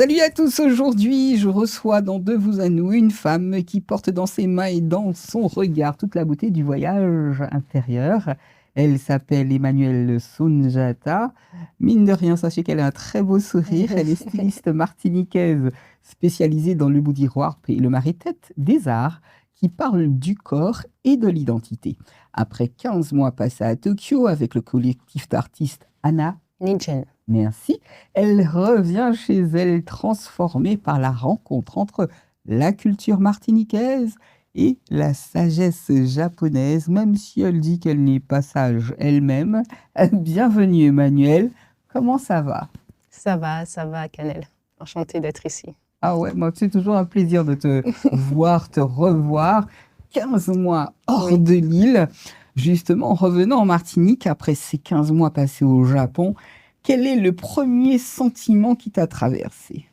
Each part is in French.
Salut à tous, aujourd'hui je reçois dans De vous à nous une femme qui porte dans ses mains et dans son regard toute la beauté du voyage intérieur. Elle s'appelle Emmanuelle Sounjata. Mine de rien, sachez qu'elle a un très beau sourire. Elle est styliste martiniquaise spécialisée dans le boudiroire et le marie-tête des arts qui parle du corps et de l'identité. Après 15 mois passés à Tokyo avec le collectif d'artistes Anna Nijen. Merci. Elle revient chez elle transformée par la rencontre entre la culture martiniquaise et la sagesse japonaise, même si elle dit qu'elle n'est pas sage elle-même. Bienvenue Emmanuelle, comment ça va? Ça va, Canel. Enchantée d'être ici. Ah ouais, moi c'est toujours un plaisir de te voir, te revoir. 15 mois hors de l'île. Justement, en revenant en Martinique, après ces 15 mois passés au Japon, quel est le premier sentiment qui t'a traversé?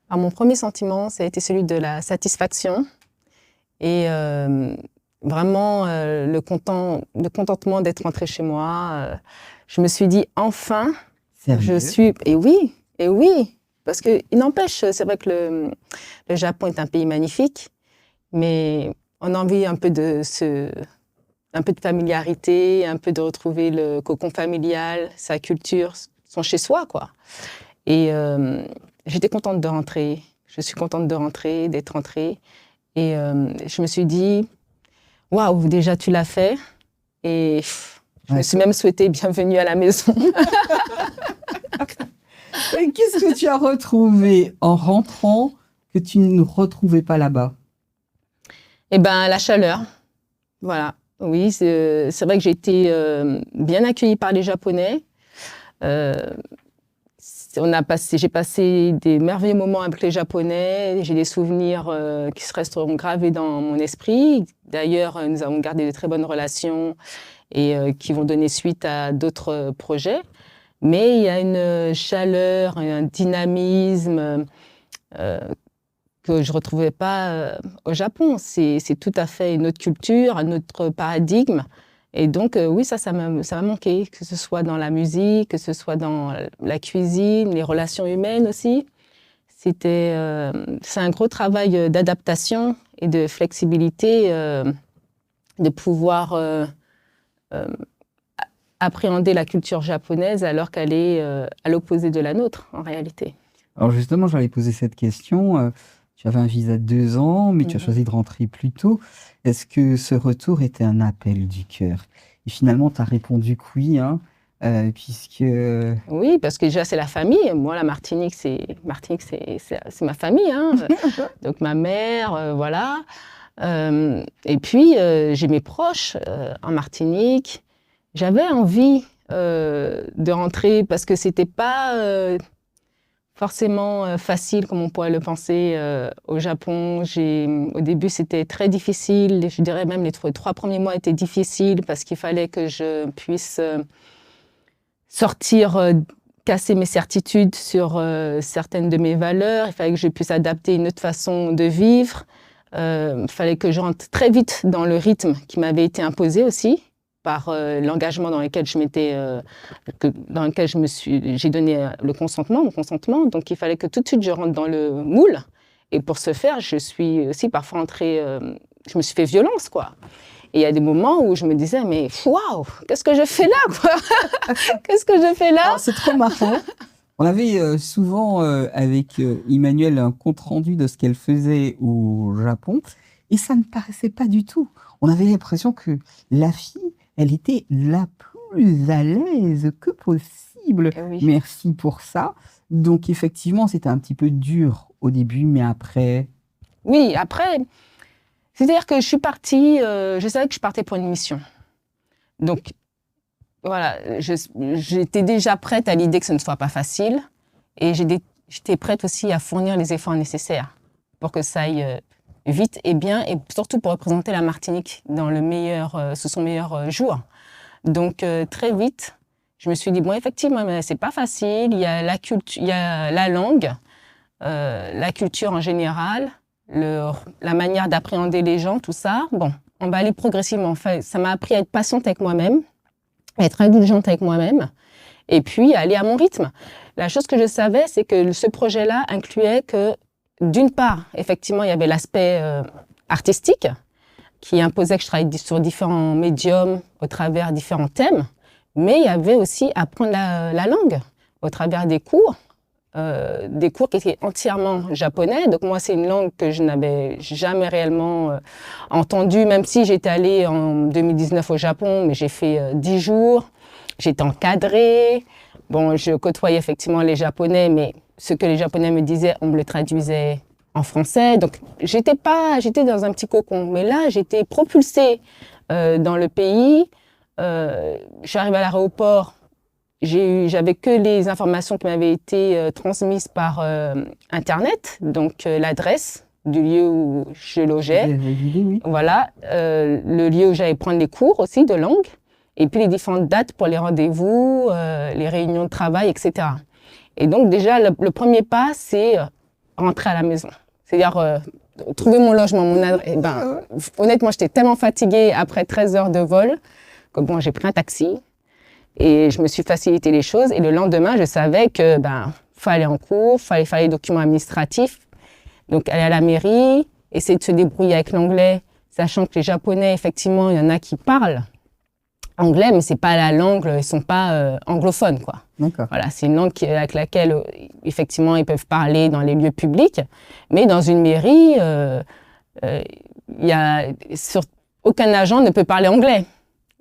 Alors, mon premier sentiment, ça a été celui de la satisfaction et vraiment le contentement d'être rentrée chez moi. Je me suis dit, enfin, Sérieux? Et oui, parce qu'il n'empêche, c'est vrai que le Japon est un pays magnifique, mais on a envie un peu de familiarité, un peu de retrouver le cocon familial, sa culture, son chez-soi, quoi. Et j'étais contente de rentrer. Je suis contente de rentrer, d'être rentrée. Et je me suis dit, waouh, déjà tu l'as fait. Et je me suis même souhaité bienvenue à la maison. Et qu'est-ce que tu as retrouvé en rentrant que tu ne retrouvais pas là-bas? Eh bien, la chaleur. Voilà. Oui, c'est vrai que j'ai été bien accueillie par les Japonais. J'ai passé des merveilleux moments avec les Japonais. J'ai des souvenirs qui se resteront gravés dans mon esprit. D'ailleurs, nous avons gardé de très bonnes relations et qui vont donner suite à d'autres projets. Mais il y a une chaleur, un dynamisme que je ne retrouvais pas au Japon. C'est tout à fait une autre culture, un autre paradigme. Et donc, oui, ça m'a manqué, que ce soit dans la musique, que ce soit dans la cuisine, les relations humaines aussi. C'est un gros travail d'adaptation et de flexibilité, de pouvoir appréhender la culture japonaise alors qu'elle est à l'opposé de la nôtre, en réalité. Alors justement, j'allais poser cette question. Tu avais un visa de 2 ans, mais tu as choisi de rentrer plus tôt. Est-ce que ce retour était un appel du cœur? Et finalement, tu as répondu que oui, hein, puisque... Oui, parce que déjà, c'est la famille. Moi, la Martinique, c'est ma famille. Hein. Donc, ma mère, voilà. Et puis, j'ai mes proches en Martinique. J'avais envie de rentrer parce que c'était pas forcément facile comme on pourrait le penser au Japon. Au début, c'était très difficile. Je dirais même les 3 premiers mois étaient difficiles parce qu'il fallait que je puisse sortir, casser mes certitudes sur certaines de mes valeurs. Il fallait que je puisse adapter une autre façon de vivre. Il fallait que je rentre très vite dans le rythme qui m'avait été imposé aussi par l'engagement dans lequel j'ai donné mon consentement. Donc, il fallait que tout de suite, je rentre dans le moule. Et pour ce faire, je suis aussi parfois entrée... je me suis fait violence, quoi. Et il y a des moments où je me disais, mais waouh, qu'est-ce que je fais là, quoi? Qu'est-ce que je fais là? Alors, c'est trop marrant. On avait souvent avec Emmanuelle un compte-rendu de ce qu'elle faisait au Japon. Et ça ne paraissait pas du tout. On avait l'impression que la fille, elle était la plus à l'aise que possible. Oui. Merci pour ça. Donc, effectivement, c'était un petit peu dur au début, mais après... Oui, après, c'est-à-dire que je suis partie, je savais que je partais pour une mission. Donc, voilà, j'étais déjà prête à l'idée que ce ne soit pas facile. Et j'étais prête aussi à fournir les efforts nécessaires pour que ça aille vite et bien, et surtout pour représenter la Martinique sous son meilleur jour. Donc, très vite, je me suis dit, bon, effectivement, mais c'est pas facile. Il y a la langue, la culture en général, la manière d'appréhender les gens, tout ça. Bon, on va aller progressivement. Enfin, ça m'a appris à être patiente avec moi-même, à être indulgente avec moi-même, et puis à aller à mon rythme. La chose que je savais, c'est que ce projet-là incluait que, d'une part, effectivement, il y avait l'aspect artistique qui imposait que je travaille sur différents médiums au travers différents thèmes, mais il y avait aussi apprendre la langue au travers des cours qui étaient entièrement japonais. Donc moi, c'est une langue que je n'avais jamais réellement entendue, même si j'étais allée en 2019 au Japon, mais j'ai fait 10 jours, j'étais encadrée. Bon, je côtoyais effectivement les Japonais, mais ce que les Japonais me disaient, on me le traduisait en français. Donc, j'étais dans un petit cocon. Mais là, j'étais propulsée dans le pays. Je suis arrivée à l'aéroport. J'avais que les informations qui m'avaient été transmises par Internet, donc l'adresse du lieu où je logeais. Oui. Voilà, le lieu où j'allais prendre les cours aussi de langue. Et puis les différentes dates pour les rendez-vous, les réunions de travail, etc. Et donc déjà, le premier pas, c'est rentrer à la maison. C'est-à-dire trouver mon logement, mon adresse. Honnêtement, j'étais tellement fatiguée après 13 heures de vol que bon, j'ai pris un taxi et je me suis facilité les choses. Et le lendemain, je savais que fallait en cours, fallait faire les documents administratifs. Donc aller à la mairie, essayer de se débrouiller avec l'anglais, sachant que les Japonais, effectivement, il y en a qui parlent anglais, mais c'est pas la langue, ils sont pas anglophones, quoi. D'accord. Voilà, c'est une langue avec laquelle, effectivement, ils peuvent parler dans les lieux publics, mais dans une mairie, aucun agent ne peut parler anglais.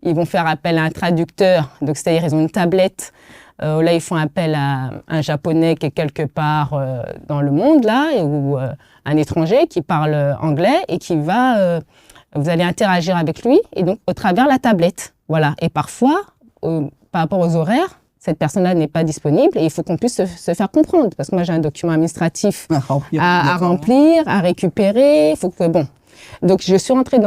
Ils vont faire appel à un traducteur, donc c'est-à-dire ils ont une tablette. Là, ils font appel à un Japonais qui est quelque part dans le monde, là, ou un étranger qui parle anglais et qui va... vous allez interagir avec lui, et donc au travers la tablette. Voilà. Et parfois, par rapport aux horaires, cette personne-là n'est pas disponible et il faut qu'on puisse se faire comprendre. Parce que moi, j'ai un document administratif à remplir, à récupérer. Faut que, bon. Donc, je suis rentrée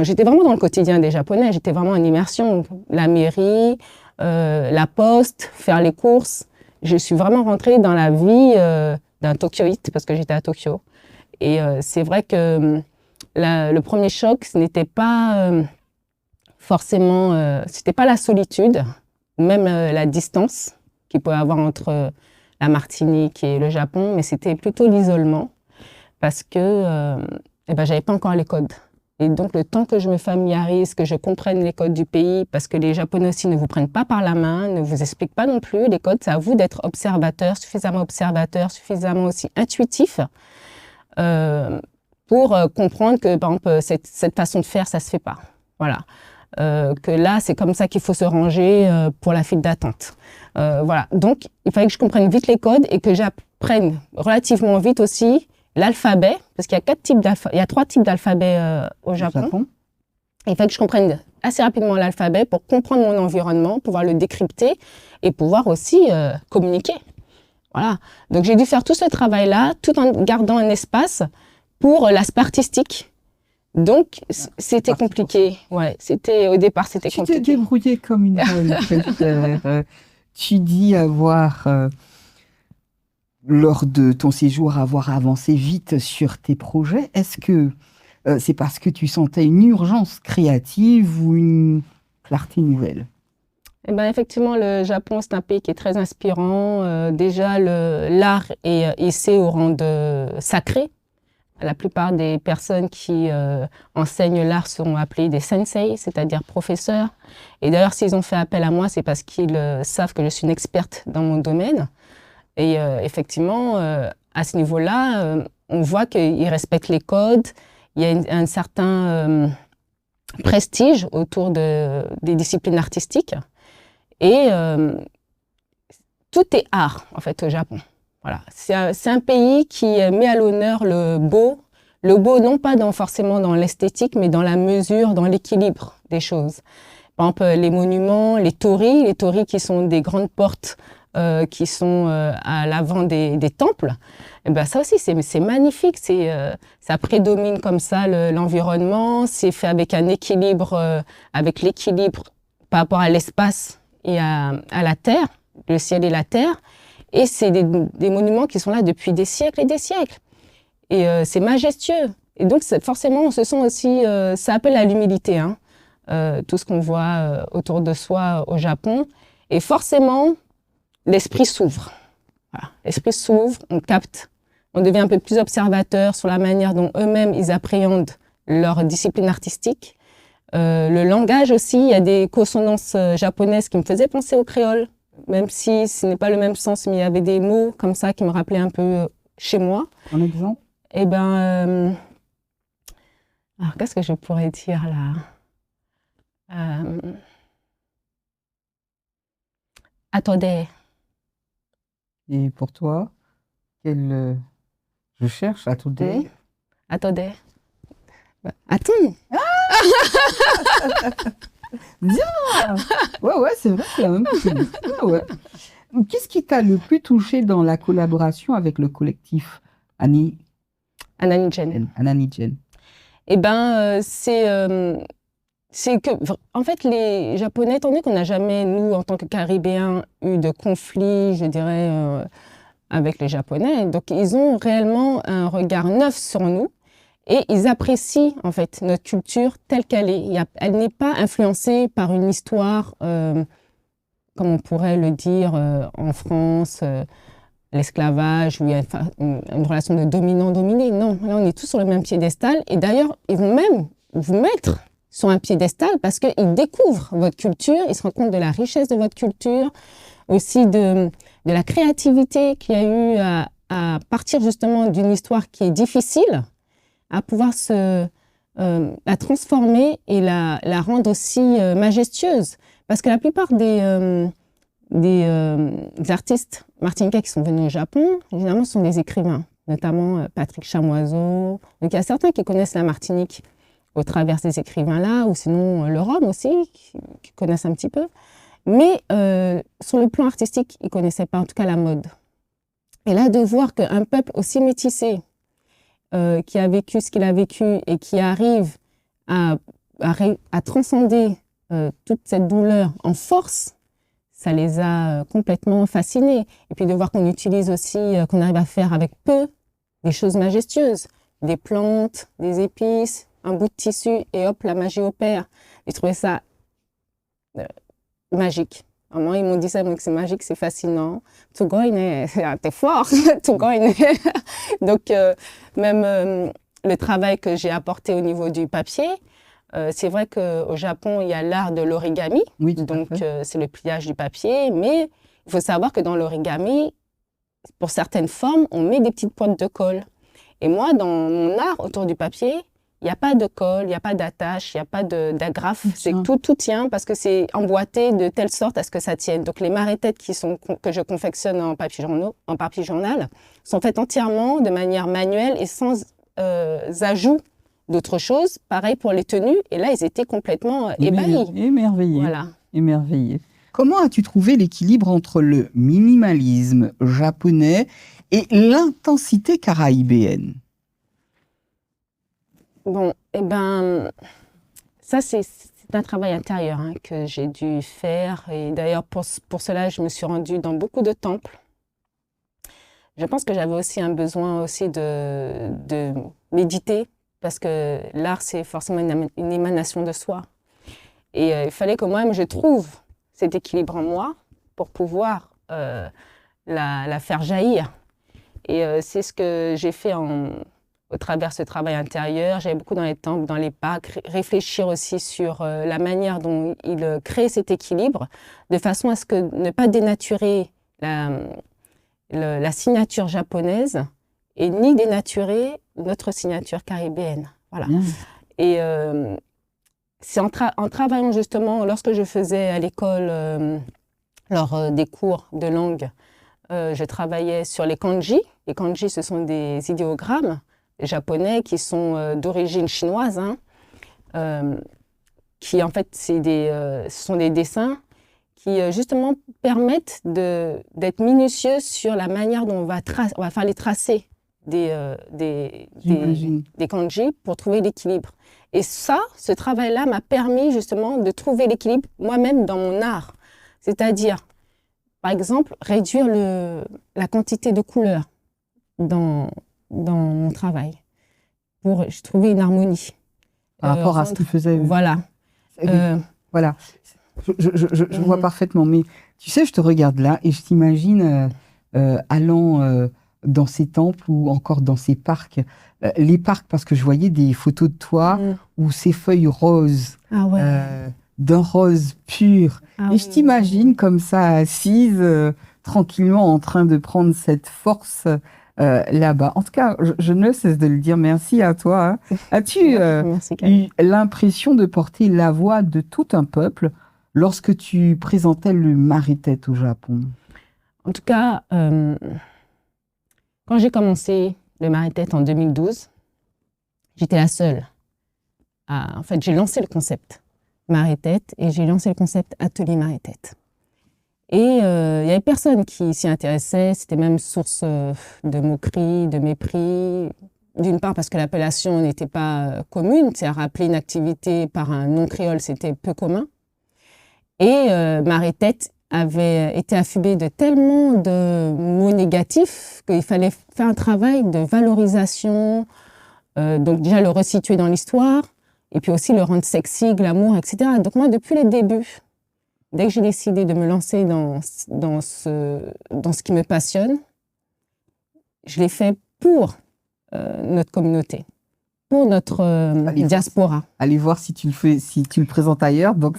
j'étais vraiment dans le quotidien des Japonais. J'étais vraiment en immersion. La mairie, la poste, faire les courses. Je suis vraiment rentrée dans la vie d'un Tokyoïte parce que j'étais à Tokyo. Et c'est vrai que le premier choc, ce n'était pas forcément, c'était pas la solitude, même la distance qu'il peut y avoir entre la Martinique et le Japon, mais c'était plutôt l'isolement parce que j'avais pas encore les codes. Et donc, le temps que je me familiarise, que je comprenne les codes du pays, parce que les Japonais aussi ne vous prennent pas par la main, ne vous expliquent pas non plus les codes, c'est à vous d'être observateur, suffisamment aussi intuitif pour comprendre que, par exemple, cette façon de faire, ça se fait pas. Voilà. Que là, c'est comme ça qu'il faut se ranger pour la file d'attente. Voilà. Donc, il fallait que je comprenne vite les codes et que j'apprenne relativement vite aussi l'alphabet, parce qu'il y a 3 types d'alphabet au Japon. Et il fallait que je comprenne assez rapidement l'alphabet pour comprendre mon environnement, pouvoir le décrypter et pouvoir aussi communiquer. Voilà. Donc, j'ai dû faire tout ce travail-là, tout en gardant un espace pour l'aspect artistique. Donc, c'était compliqué. Ouais, au départ, c'était compliqué. Tu t'es débrouillée comme une bonne. Tu dis avoir, lors de ton séjour, avoir avancé vite sur tes projets. Est-ce que c'est parce que tu sentais une urgence créative ou une clarté nouvelle? Eh ben, effectivement, le Japon, c'est un pays qui est très inspirant. Déjà, l'art est hissé au rang de sacré. La plupart des personnes qui enseignent l'art sont appelées des sensei, c'est-à-dire professeurs. Et d'ailleurs, s'ils ont fait appel à moi, c'est parce qu'ils savent que je suis une experte dans mon domaine. Et effectivement, à ce niveau-là, on voit qu'ils respectent les codes. Il y a un certain prestige autour des disciplines artistiques. Et tout est art, en fait, au Japon. Voilà. C'est un pays qui met à l'honneur le beau non pas forcément dans l'esthétique, mais dans la mesure, dans l'équilibre des choses. Par exemple, les monuments, les torii qui sont des grandes portes qui sont à l'avant des temples, et ben ça aussi, c'est magnifique. Ça prédomine comme ça l'environnement, c'est fait avec un équilibre, avec l'équilibre par rapport à l'espace et à la terre, le ciel et la terre. Et c'est des monuments qui sont là depuis des siècles et des siècles. Et c'est majestueux. Et donc, forcément, on se sent aussi... ça appelle à l'humilité, hein, tout ce qu'on voit autour de soi au Japon. Et forcément, l'esprit s'ouvre. Voilà. L'esprit s'ouvre, on capte, on devient un peu plus observateur sur la manière dont eux-mêmes ils appréhendent leur discipline artistique. Le langage aussi, il y a des consonances japonaises qui me faisaient penser au créole, même si ce n'est pas le même sens, mais il y avait des mots comme ça qui me rappelaient un peu chez moi. Un exemple? Eh bien, alors qu'est-ce que je pourrais dire là? Attendez. Et pour toi, je cherche, attendez. Attendez. Attends. Bien! Ouais, c'est vrai, c'est la même chose. Ouais. Qu'est-ce qui t'a le plus touché dans la collaboration avec le collectif Ananigen. Eh bien, c'est que, en fait, les Japonais, étant donné qu'on n'a jamais, nous, en tant que Caribéens, eu de conflit, je dirais, avec les Japonais, donc ils ont réellement un regard neuf sur nous. Et ils apprécient, en fait, notre culture telle qu'elle est. Elle n'est pas influencée par une histoire, comme on pourrait le dire en France, l'esclavage, où il y a une relation de dominant-dominé. Non, là, on est tous sur le même piédestal. Et d'ailleurs, ils vont même vous mettre sur un piédestal parce qu'ils découvrent votre culture, ils se rendent compte de la richesse de votre culture, aussi de la créativité qu'il y a eu à partir justement d'une histoire qui est difficile, à pouvoir la transformer et la rendre aussi majestueuse. Parce que la plupart des artistes martiniquais qui sont venus au Japon, évidemment, sont des écrivains, notamment Patrick Chamoiseau. Donc, il y a certains qui connaissent la Martinique au travers ces écrivains-là, ou sinon le Rhum aussi, qui connaissent un petit peu. Mais sur le plan artistique, ils ne connaissaient pas, en tout cas, la mode. Et là, de voir qu'un peuple aussi métissé, qui a vécu ce qu'il a vécu et qui arrive à transcender toute cette douleur en force, ça les a complètement fascinés. Et puis de voir qu'on utilise aussi, qu'on arrive à faire avec peu des choses majestueuses, des plantes, des épices, un bout de tissu et hop, la magie opère. J'ai trouvé ça magique. Vraiment, ils m'ont dit ça, ils m'ont dit que c'est magique, c'est fascinant. Tugoine, t'es fort, Tugoine. Donc, même le travail que j'ai apporté au niveau du papier, c'est vrai qu'au Japon, il y a l'art de l'origami. Oui, donc, c'est le pliage du papier. Mais il faut savoir que dans l'origami, pour certaines formes, on met des petites pointes de colle. Et moi, dans mon art autour du papier, il n'y a pas de colle, il n'y a pas d'attache, il n'y a pas d'agrafe. C'est que tout tient parce que c'est emboîté de telle sorte à ce que ça tienne. Donc, les marée-têtes que je confectionne en papier journal sont faites entièrement de manière manuelle et sans ajout d'autres choses. Pareil pour les tenues. Et là, ils étaient complètement ébahis. Émerveillés. Voilà. Émerveillés. Comment as-tu trouvé l'équilibre entre le minimalisme japonais et l'intensité caraïbéenne? Bon, eh ben, ça, c'est un travail intérieur que j'ai dû faire. Et d'ailleurs, pour cela, je me suis rendue dans beaucoup de temples. Je pense que j'avais aussi un besoin aussi de méditer, parce que l'art, c'est forcément une émanation de soi. Et il fallait que moi-même, je trouve cet équilibre en moi pour pouvoir la faire jaillir. Et c'est ce que j'ai fait au travers de ce travail intérieur. J'allais beaucoup dans les temples, dans les parcs, réfléchir aussi sur la manière dont il crée cet équilibre, de façon à ce que ne pas dénaturer la signature japonaise et ni dénaturer notre signature caribéenne. Voilà. Et c'est en travaillant justement, lorsque je faisais à l'école lors des cours de langue, je travaillais sur les kanji. Les kanji, ce sont des idéogrammes japonais qui sont d'origine chinoise, qui en fait, ce sont des dessins qui justement permettent d'être minutieux sur la manière dont on va faire les tracés des kanji pour trouver l'équilibre. Et ça, ce travail-là m'a permis justement de trouver l'équilibre moi-même dans mon art. C'est-à-dire, par exemple, réduire la quantité de couleurs dans mon travail pour trouver une harmonie. Par rapport à ce qu'il faisait. Voilà. Voilà. Je vois parfaitement. Mais tu sais, je te regarde là et je t'imagine allant dans ces temples ou encore dans ces parcs. Les parcs, parce que je voyais des photos de toi où ces feuilles roses, Ah ouais. d'un rose pur. Ah Et oui. je t'imagine comme ça, assise, tranquillement, en train de prendre cette force là-bas. En tout cas, je ne cesse de le dire. Merci à toi. Hein. As-tu Merci, Camille. eu l'impression de porter la voix de tout un peuple lorsque tu présentais le Maritet au Japon? En tout cas, quand j'ai commencé le Maritet en 2012, j'étais la seule. En fait, j'ai lancé le concept Maritet et j'ai lancé le concept Atelier Maritet. Et il n'y avait personne qui s'y intéressait. C'était même source de moqueries, de mépris. D'une part parce que l'appellation n'était pas commune. C'est à rappeler une activité par un nom créole, c'était peu commun. Et Maritet avait été affubé de tellement de mots négatifs qu'il fallait faire un travail de valorisation, donc déjà le resituer dans l'histoire, et puis aussi le rendre sexy, glamour, etc. Donc moi, depuis le début, dès que j'ai décidé de me lancer dans ce qui me passionne, je l'ai fait pour notre communauté, pour notre diaspora. Allez voir si tu le présentes ailleurs. Donc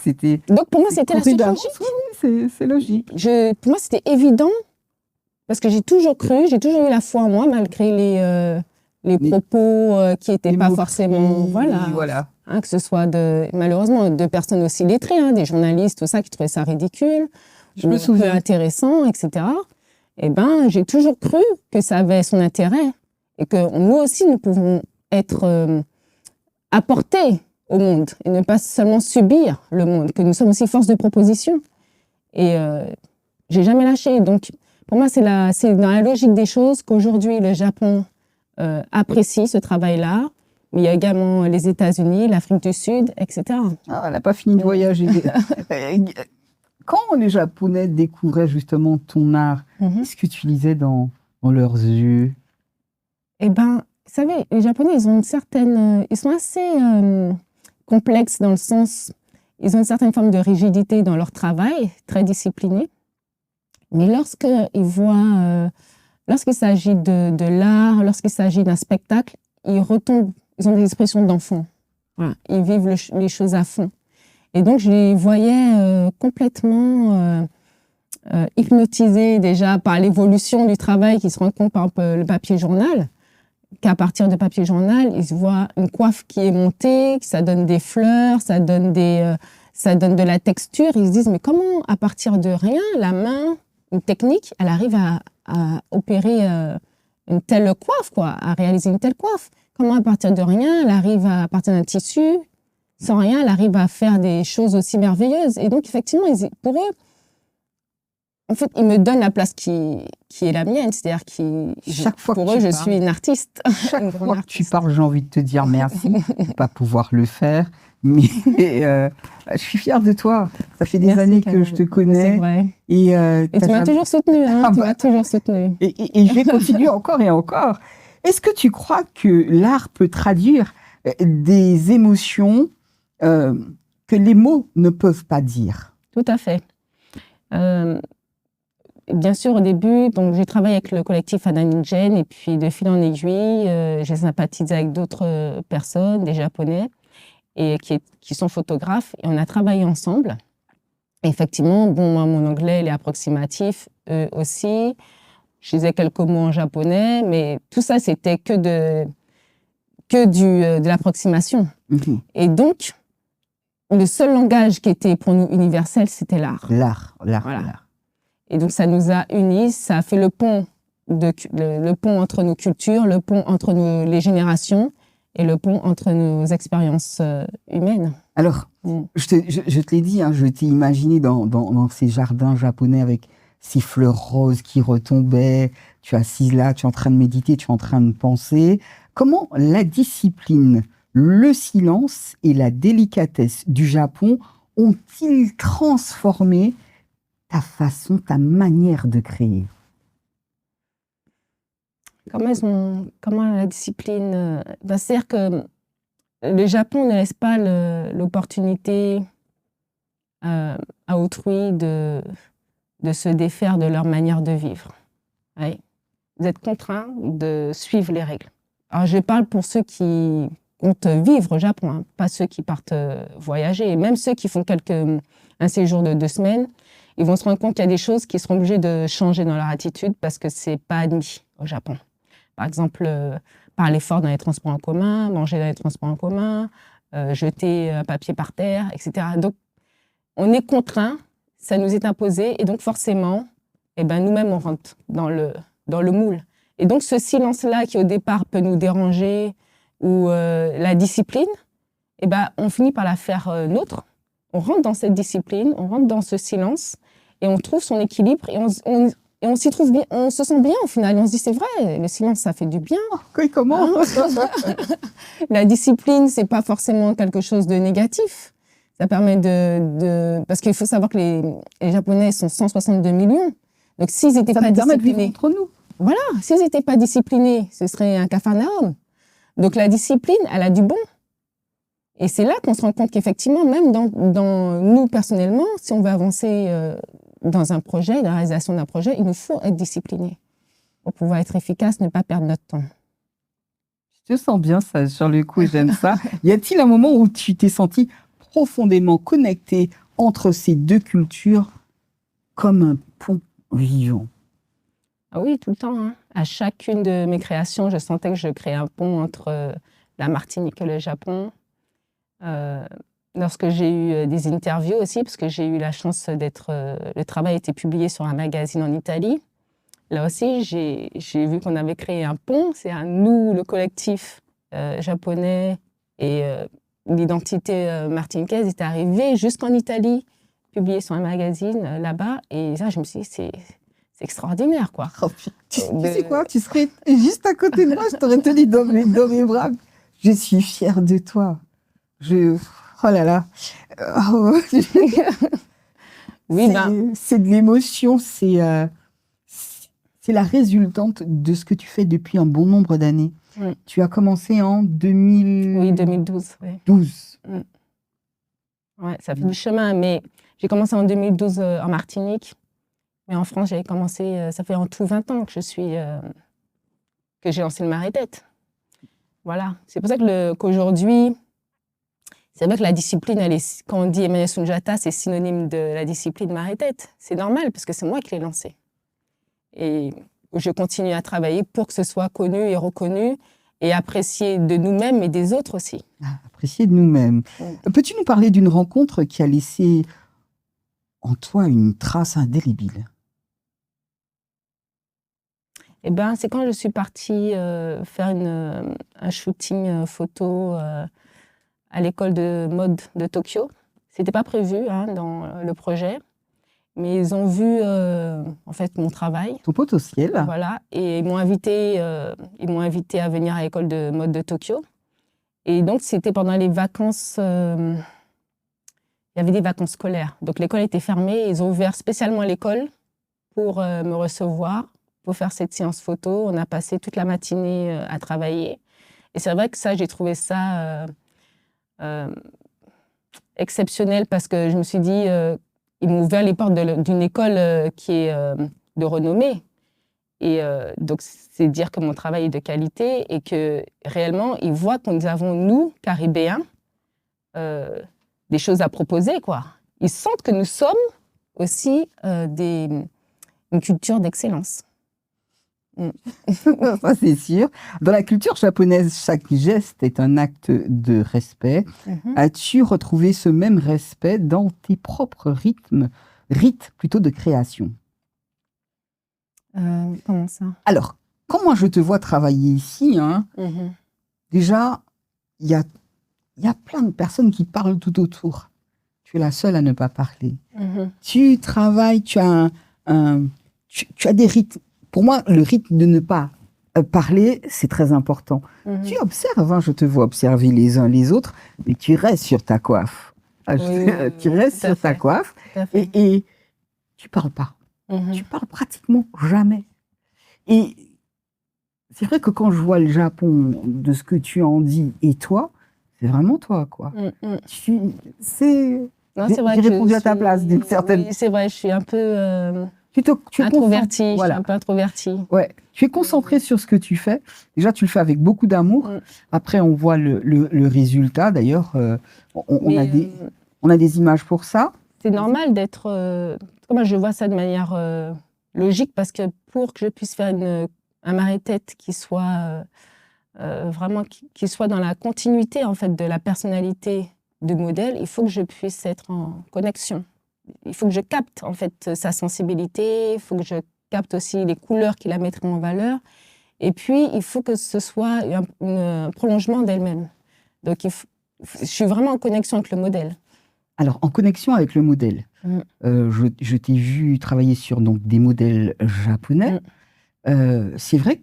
pour moi, c'était la suite logique. Oui, c'est logique. Pour moi, c'était évident parce que j'ai toujours cru, j'ai toujours eu la foi en moi malgré les propos qui n'étaient pas forcément, voilà. Hein, que ce soit malheureusement de personnes aussi lettrées, hein, des journalistes, tout ça, qui trouvaient ça ridicule, je me souviens, peu intéressant, etc. Eh ben, j'ai toujours cru que ça avait son intérêt et que nous aussi, nous pouvons être apportés au monde et ne pas seulement subir le monde, que nous sommes aussi force de proposition. Et j'ai jamais lâché. Donc, pour moi, c'est dans la logique des choses qu'aujourd'hui, le Japon apprécie ce travail-là. Mais il y a également les États-Unis, l'Afrique du Sud, etc. Ah, elle n'a pas fini de voyager. Quand les Japonais découvraient justement ton art, qu'est-ce que tu lisais dans leurs yeux? Eh bien, vous savez, les Japonais, ils ont ils sont assez complexes dans le sens, ils ont une certaine forme de rigidité dans leur travail, très disciplinés. Mais lorsqu'il s'agit de l'art, lorsqu'il s'agit d'un spectacle, ils ont des expressions d'enfants. Voilà, ils vivent les choses à fond. Et donc, je les voyais complètement hypnotisés déjà par l'évolution du travail, qui se rend compte par le papier journal, qu'à partir de papier journal, ils voient une coiffe qui est montée, que ça donne des fleurs, ça donne de la texture. Ils se disent, mais comment, à partir de rien, la main, une technique, elle arrive à opérer une telle coiffe, à réaliser une telle coiffe? Comment, à partir de rien, elle arrive à partir d'un tissu, sans rien, elle arrive à faire des choses aussi merveilleuses? Et donc, effectivement, pour eux, en fait, ils me donnent la place qui est la mienne. C'est-à-dire pour eux, je suis une artiste. Chaque fois que tu parles, j'ai envie de te dire merci. Je ne vais pas pouvoir le faire, mais je suis fière de toi. Ça fait des années que je te connais. C'est vrai. Et tu m'as toujours soutenue. Hein, tu m'as toujours soutenue. Et je vais continuer encore et encore. Est-ce que tu crois que l'art peut traduire des émotions que les mots ne peuvent pas dire? Tout à fait. Bien sûr, au début, donc j'ai travaillé avec le collectif Ananingen et puis de fil en aiguille, j'ai sympathisé avec d'autres personnes, des Japonais, et qui sont photographes, et on a travaillé ensemble. Et effectivement, moi, mon anglais, il est approximatif, eux aussi. Je disais quelques mots en japonais, mais tout ça, c'était que de l'approximation. Mm-hmm. Et donc, le seul langage qui était pour nous universel, c'était l'art. L'art. Et donc, ça nous a unis, ça a fait le pont entre nos cultures, le pont entre les générations et le pont entre nos expériences humaines. Alors, je te l'ai dit, hein, je t'ai imaginé dans ces jardins japonais avec ces fleurs roses qui retombaient. Tu es assise là, tu es en train de méditer, tu es en train de penser. Comment la discipline, le silence et la délicatesse du Japon ont-ils transformé ta façon, ta manière de créer? Comment la discipline... c'est-à-dire que le Japon ne laisse pas l'opportunité à autrui de se défaire de leur manière de vivre. Oui. Vous êtes contraint de suivre les règles. Alors, je parle pour ceux qui comptent vivre au Japon, hein, pas ceux qui partent voyager. Et même ceux qui font un séjour de 2 semaines, ils vont se rendre compte qu'il y a des choses qui seront obligés de changer dans leur attitude parce que c'est pas admis au Japon. Par exemple, parler fort dans les transports en commun, manger dans les transports en commun, jeter un papier par terre, etc. Donc, on est contraint, ça nous est imposé, et donc forcément, eh ben, nous-mêmes, on rentre dans le moule. Et donc, ce silence-là qui, au départ, peut nous déranger, ou la discipline, eh ben, on finit par la faire nôtre. On rentre dans cette discipline, on rentre dans ce silence, et on trouve son équilibre, et on s'y trouve bien, on se sent bien au final. On se dit, c'est vrai, le silence, ça fait du bien. Comment? La discipline, c'est pas forcément quelque chose de négatif. Ça permet parce qu'il faut savoir que les Japonais sont 162 millions. Donc, s'ils n'étaient pas disciplinés... entre nous. Voilà, s'ils n'étaient pas disciplinés, ce serait un capharnaüm. Donc, la discipline, elle a du bon. Et c'est là qu'on se rend compte qu'effectivement, même dans nous, personnellement, si on veut avancer dans un projet, dans la réalisation d'un projet, il nous faut être discipliné pour pouvoir être efficace, ne pas perdre notre temps. Je sens bien ça, sur le coup, j'aime ça. Y a-t-il un moment où tu t'es senti profondément connecté entre ces deux cultures comme un pont vivant? Ah oui, tout le temps. Hein. À chacune de mes créations, je sentais que je créais un pont entre la Martinique et le Japon. Lorsque j'ai eu des interviews aussi, parce que j'ai eu la chance d'être... le travail a été publié sur un magazine en Italie. Là aussi, j'ai vu qu'on avait créé un pont. C'est à nous, le collectif japonais et l'identité martiniquaise est arrivée jusqu'en Italie, publié sur un magazine là-bas. Et ça, je me suis dit, c'est extraordinaire, quoi. Oh, tu sais quoi? Tu serais juste à côté de moi, je t'aurais tenu dans mes bras. Je suis fière de toi. Oh là là. Oui, c'est de l'émotion, c'est la résultante de ce que tu fais depuis un bon nombre d'années. Oui. Tu as commencé en 2000... Oui, 2012. Oui. 12. Ouais, ça fait du chemin, mais j'ai commencé en 2012 en Martinique. Mais en France, j'avais commencé, ça fait en tout 20 ans que j'ai lancé le Marais-Tête. Voilà. C'est pour ça qu'aujourd'hui, c'est vrai que la discipline, quand on dit Emmanuel Sunjata, c'est synonyme de la discipline Marais-Tête. C'est normal, parce que c'est moi qui l'ai lancé. Et je continue à travailler pour que ce soit connu et reconnu et apprécié de nous-mêmes et des autres aussi. Apprécié de nous-mêmes. Peux-tu nous parler d'une rencontre qui a laissé en toi une trace indélébile? Eh ben, c'est quand je suis partie faire un shooting photo à l'école de mode de Tokyo. C'était pas prévu dans le projet, mais ils ont vu en fait mon travail. Ton potentiel. Voilà, et ils m'ont invité à venir à l'école de mode de Tokyo. Et donc c'était pendant les vacances. Il y avait des vacances scolaires, donc l'école était fermée. Ils ont ouvert spécialement l'école pour me recevoir, pour faire cette séance photo. On a passé toute la matinée à travailler. Et c'est vrai que ça, j'ai trouvé ça exceptionnel parce que je me suis dit, ils m'ont ouvert les portes d'une école qui est de renommée. Et donc, c'est dire que mon travail est de qualité et que réellement, ils voient que nous avons, nous, Caribéens, des choses à proposer, quoi. Ils sentent que nous sommes aussi une culture d'excellence. Ça, c'est sûr. Dans la culture japonaise, chaque geste est un acte de respect. As-tu retrouvé ce même respect dans tes propres rites plutôt de création? Comment ça? Alors, quand moi je te vois travailler ici, déjà, il y a plein de personnes qui parlent tout autour. Tu es la seule à ne pas parler. Tu travailles, tu as des rites. Pour moi, le rite de ne pas parler, c'est très important. Tu observes, je te vois observer les uns les autres, mais tu restes sur ta coiffe. Tu restes sur ta coiffe et tu parles pas. Tu parles pratiquement jamais. Et c'est vrai que quand je vois le Japon, de ce que tu en dis, et toi, c'est vraiment toi, quoi. J'ai répondu à ta place, d'une certaine... Oui, c'est vrai, je suis un peu... tu es introvertie, voilà. je suis un peu introvertie. Ouais, tu es concentré sur ce que tu fais. Déjà, tu le fais avec beaucoup d'amour. Après, on voit le résultat. D'ailleurs, on a des images pour ça. C'est normal d'être... moi, je vois ça de manière logique parce que pour que je puisse faire un marée-tête qui soit vraiment qui soit dans la continuité en fait, de la personnalité du modèle, il faut que je puisse être en connexion. Il faut que je capte en fait sa sensibilité, il faut que je capte aussi les couleurs qui la mettront en valeur. Et puis, il faut que ce soit un prolongement d'elle-même. Donc, je suis vraiment en connexion avec le modèle. Alors, en connexion avec le modèle, je t'ai vu travailler sur donc, des modèles japonais. C'est vrai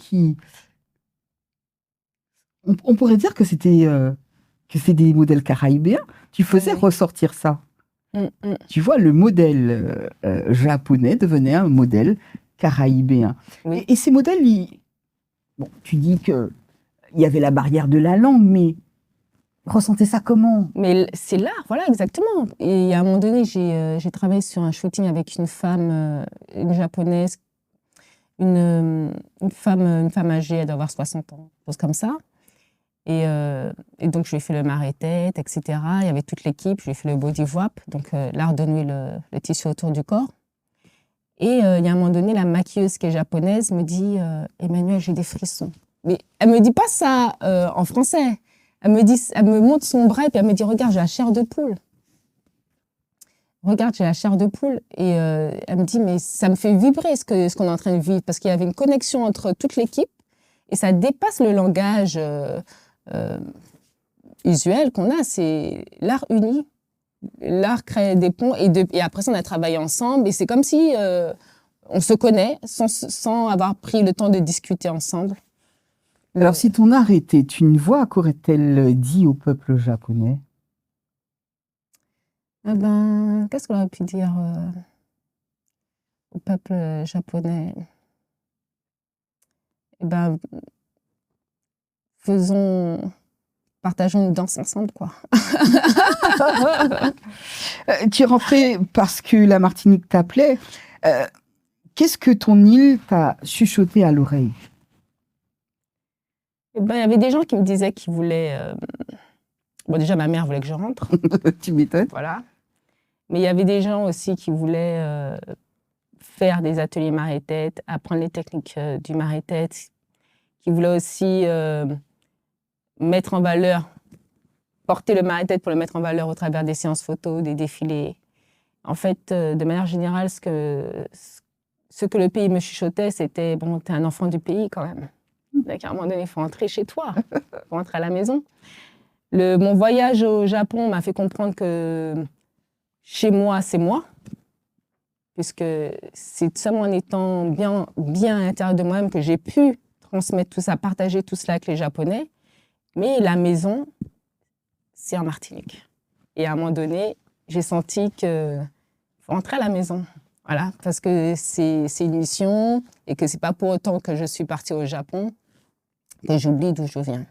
on pourrait dire que c'est des modèles caribéens. Tu faisais ressortir ça. Tu vois, le modèle japonais devenait un modèle caraïbéen. Oui. Et ces modèles, bon, tu dis qu'il y avait la barrière de la langue, mais ressentez ça comment? Mais c'est l'art, voilà, exactement. Et à un moment donné, j'ai travaillé sur un shooting avec une femme, une japonaise, une femme âgée, elle doit avoir 60 ans, chose comme ça. Et donc, je lui ai fait le marée-tête, etc. Il y avait toute l'équipe, je lui ai fait le body wrap, donc l'art de nouer le tissu autour du corps. Et il y a un moment donné, la maquilleuse qui est japonaise me dit « Emmanuelle, j'ai des frissons ». Mais elle ne me dit pas ça en français. Elle me montre son bras et puis elle me dit « Regarde, j'ai la chair de poule ». Regarde, j'ai la chair de poule. Et elle me dit « Mais ça me fait vibrer ce qu'on est en train de vivre ». Parce qu'il y avait une connexion entre toute l'équipe et ça dépasse le langage usuel qu'on a. C'est l'art uni. L'art crée des ponts et après ça, on a travaillé ensemble. Et c'est comme si on se connaît sans avoir pris le temps de discuter ensemble. Alors, si ton art était une voix, qu'aurait-elle dit au peuple japonais? Qu'est-ce qu'on aurait pu dire au peuple japonais? Partageons une danse ensemble, quoi. Tu es rentrée parce que la Martinique t'appelait. Qu'est-ce que ton île t'a chuchoté à l'oreille? Il y avait des gens qui me disaient qu'ils voulaient... Bon, déjà, ma mère voulait que je rentre. Tu m'étonnes. Voilà. Mais il y avait des gens aussi qui voulaient faire des ateliers marée-tête, apprendre les techniques du marée-tête, qui voulaient aussi mettre en valeur, porter le marée-tête pour le mettre en valeur au travers des séances photos, des défilés. En fait, de manière générale, ce que le pays me chuchotait, c'était « Bon, t'es un enfant du pays quand même. Donc, à un moment donné, il faut rentrer chez toi, il faut rentrer à la maison. » Mon voyage au Japon m'a fait comprendre que chez moi, c'est moi, puisque c'est seulement en étant bien à l'intérieur de moi-même que j'ai pu transmettre tout ça, partager tout cela avec les Japonais. Mais la maison, c'est en Martinique. Et à un moment donné, j'ai senti qu'il faut rentrer à la maison. Voilà, parce que c'est une mission et que ce n'est pas pour autant que je suis partie au Japon que j'oublie d'où je viens.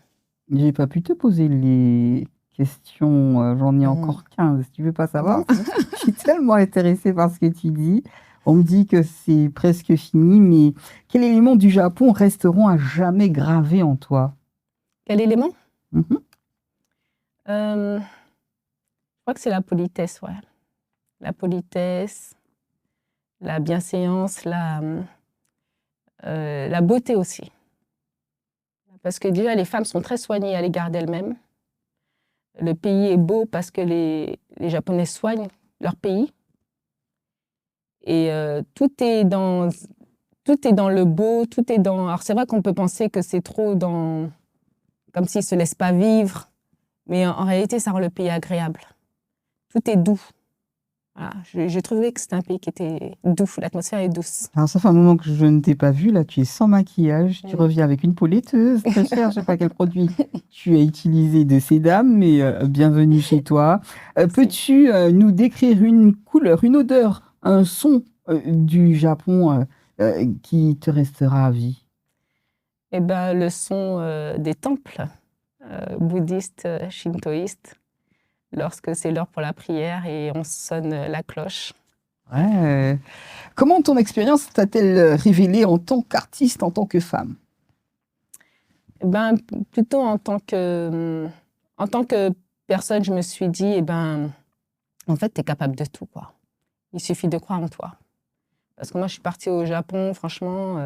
J'ai pas pu te poser les questions, j'en ai encore 15, si tu veux pas savoir. Je suis tellement intéressée par ce que tu dis. On me dit que c'est presque fini, mais quels éléments du Japon resteront à jamais gravés en toi? Quel élément? Je crois que c'est la politesse, ouais. La politesse, la bienséance, la beauté aussi. Parce que déjà, les femmes sont très soignées à l'égard d'elles-mêmes. Le pays est beau parce que les Japonais soignent leur pays. Et tout est dans le beau, tout est dans... Alors c'est vrai qu'on peut penser que c'est trop dans... comme s'ils ne se laissent pas vivre. Mais en réalité, ça rend le pays agréable. Tout est doux. Voilà. J'ai trouvé que c'était un pays qui était doux, l'atmosphère est douce. Alors, ça fait un moment que je ne t'ai pas vu, là, tu es sans maquillage, tu reviens avec une peau laiteuse, très chère, je ne sais pas quel produit tu as utilisé de ces dames, mais bienvenue chez toi. Peux-tu nous décrire une couleur, une odeur, un son du Japon qui te restera à vie? Le son des temples bouddhistes, shintoïstes, lorsque c'est l'heure pour la prière et on sonne la cloche. Ouais. Comment ton expérience t'a-t-elle révélée en tant qu'artiste, en tant que femme? Ben, plutôt en tant que personne, je me suis dit, eh ben, en fait, tu es capable de tout, quoi. Il suffit de croire en toi. Parce que moi, je suis partie au Japon, franchement,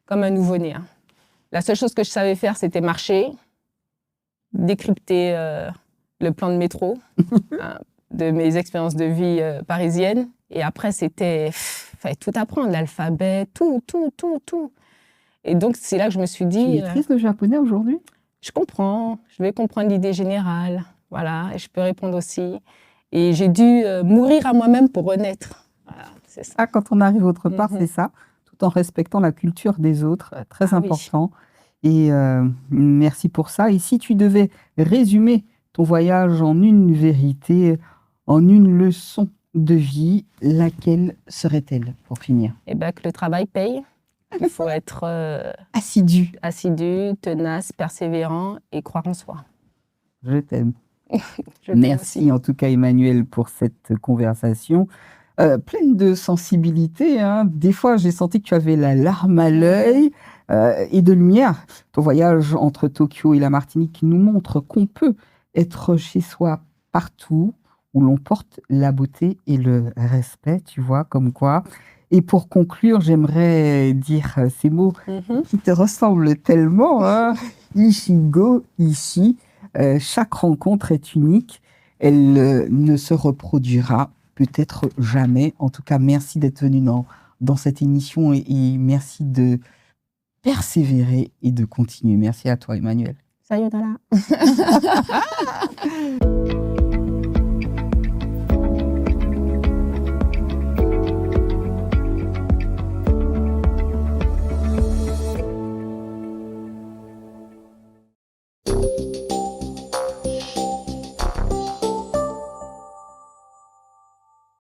comme un nouveau-né, hein. La seule chose que je savais faire, c'était marcher, décrypter le plan de métro, hein, de mes expériences de vie parisiennes. Et après, fallait tout apprendre, l'alphabet, tout. Et donc, c'est là que je me suis Tu dit, maîtrises le japonais aujourd'hui? je comprends, je vais comprendre l'idée générale, voilà, et je peux répondre aussi. Et j'ai dû mourir à moi-même pour renaître. Voilà, c'est ça. Ah, quand on arrive autre part, Mhm. c'est ça, tout en respectant la culture des autres, très Ah oui. important. Et merci pour ça. Et si tu devais résumer ton voyage en une vérité, en une leçon de vie, laquelle serait-elle pour finir? Et bien, que le travail paye. Il faut être Assidu. assidu, tenace, persévérant et croire en soi. Je t'aime. Je t'aime Merci aussi. en tout cas, Emmanuel, pour cette conversation pleine de sensibilité, hein. Des fois, j'ai senti que tu avais la larme à l'œil et de lumière. Ton voyage entre Tokyo et la Martinique nous montre qu'on peut être chez soi partout, où l'on porte la beauté et le respect, tu vois, comme quoi. Et pour conclure, j'aimerais dire ces mots Mhm. qui te ressemblent tellement, hein. Ishigo, ishi. Chaque rencontre est unique. Elle ne se reproduira peut-être jamais. En tout cas, merci d'être venu dans cette émission et merci de persévérer et de continuer. Merci à toi, Emmanuel. Sayonara.